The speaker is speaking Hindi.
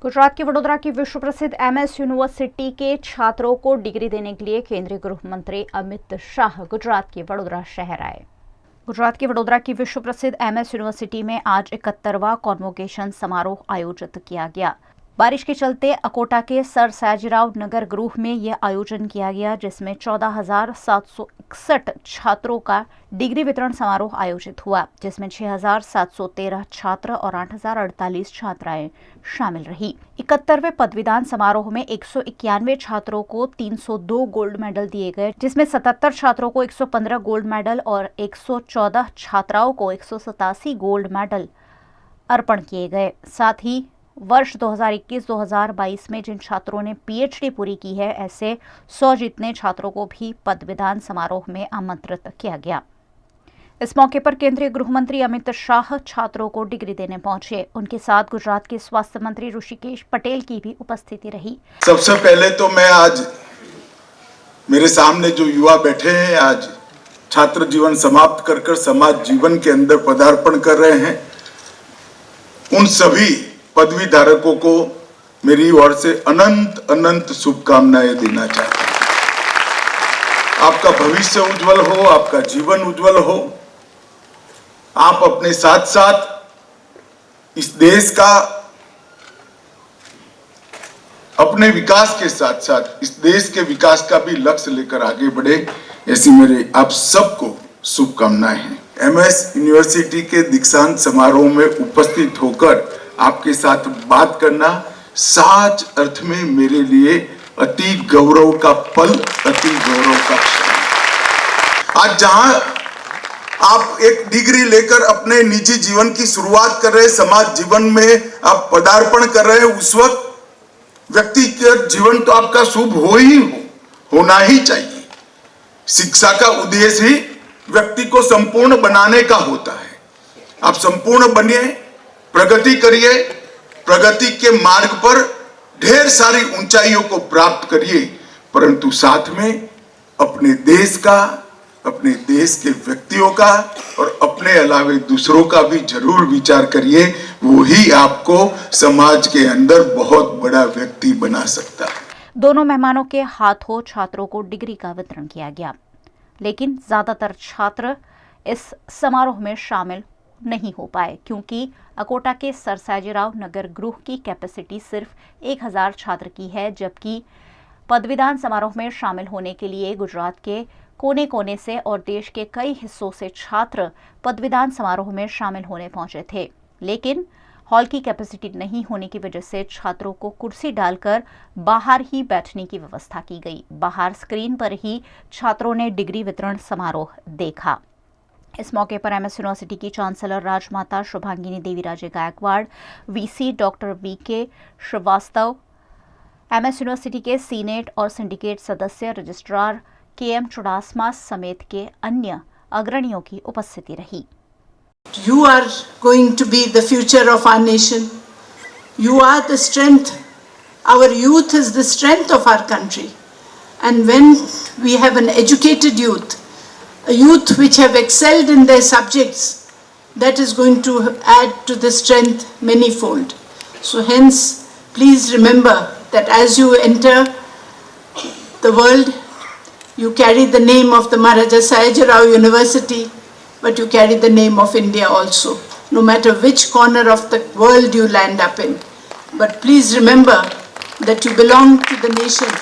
गुजरात के वडोदरा की विश्व प्रसिद्ध MS यूनिवर्सिटी के छात्रों को डिग्री देने के लिए केंद्रीय गृह मंत्री अमित शाह गुजरात के वडोदरा शहर आए। गुजरात के वडोदरा की विश्व प्रसिद्ध MS यूनिवर्सिटी में आज 71वां कॉन्वोकेशन समारोह आयोजित किया गया। बारिश के चलते अकोटा के सर सयाजीराव नगर गृह में यह आयोजन किया गया, जिसमें 14,761 छात्रों का डिग्री वितरण समारोह आयोजित हुआ, जिसमें 6,713 छात्र और 8,048 छात्राएं शामिल रही। 71वें पदवीदान समारोह में 191 छात्रों को 302 गोल्ड मेडल दिए गए, जिसमें 77 छात्रों को 115 गोल्ड मेडल और 114 छात्राओं को 187 गोल्ड मेडल अर्पण किए गए। साथ ही वर्ष 2021-2022 में जिन छात्रों ने PhD पूरी की है, ऐसे 100 जितने छात्रों को भी पदवीदान समारोह में आमंत्रित किया गया। इस मौके पर केंद्रीय गृह मंत्री अमित शाह छात्रों को डिग्री देने पहुंचे। उनके साथ गुजरात के स्वास्थ्य मंत्री ऋषिकेश पटेल की भी उपस्थिति रही। सबसे पहले तो मैं आज मेरे सामने जो युवा बैठे हैं, आज छात्र जीवन समाप्त कर समाज जीवन के अंदर पदार्पण कर रहे हैं, उन सभी पदवी धारकों को मेरी ओर से अनंत अनंत शुभकामनाएं देना चाहता हूं। आपका भविष्य उज्जवल हो, आपका जीवन उज्जवल हो। आप अपने साथ साथ इस देश का, अपने विकास के साथ साथ इस देश के विकास का भी लक्ष्य लेकर आगे बढ़े, ऐसी मेरे आप सबको शुभकामनाएं हैं। MS यूनिवर्सिटी के दीक्षांत समारोह में उपस्थित होकर आपके साथ बात करना सच अर्थ में मेरे लिए अति गौरव का पल, अति गौरव का क्षण। आज जहां आप एक डिग्री लेकर अपने निजी जीवन की शुरुआत कर रहे, समाज जीवन में आप पदार्पण कर रहे हैं, उस वक्त व्यक्तिगत जीवन तो आपका शुभ होना ही चाहिए। शिक्षा का उद्देश्य ही व्यक्ति को संपूर्ण बनाने का होता है। आप संपूर्ण बनिए, प्रगति करिए, प्रगति के मार्ग पर ढेर सारी ऊंचाइयों को प्राप्त करिए, परंतु साथ में अपने देश का, अपने देश के व्यक्तियों का और अपने अलावे दूसरों का भी जरूर विचार करिए। वो ही आपको समाज के अंदर बहुत बड़ा व्यक्ति बना सकता है। दोनों मेहमानों के हाथों छात्रों को डिग्री का वितरण किया गया, लेकिन ज्यादातर छात्र इस समारोह में शामिल नहीं हो पाए, क्योंकि अकोटा के सर सयाजीराव नगर गृह की कैपेसिटी सिर्फ 1000 छात्र की है, जबकि पदवीदान समारोह में शामिल होने के लिए गुजरात के कोने कोने से और देश के कई हिस्सों से छात्र पदवीदान समारोह में शामिल होने पहुंचे थे। लेकिन हॉल की कैपेसिटी नहीं होने की वजह से छात्रों को कुर्सी डालकर बाहर ही बैठने की व्यवस्था की गई। बाहर स्क्रीन पर ही छात्रों ने डिग्री वितरण समारोह देखा। इस मौके पर MS यूनिवर्सिटी की chancellor Rajmata Shubhangini Deviraje Gaekwad, VC doctor VK Shrivastava, MS university के सीनेट और सिंडिकेट सदस्य रजिस्ट्रार KM चुडासमा समेत के अन्य अग्रणियों की उपस्थिति रही। You are going to be the future of our nation. You are the strength. Our youth is the strength of our country. And when we have an educated youth, a youth which have excelled in their subjects, that is going to add to the strength manyfold. So hence, please remember that as you enter the world, you carry the name of the Maharaja Sayajirao University, but you carry the name of India also, no matter which corner of the world you land up in. But please remember that you belong to the nation.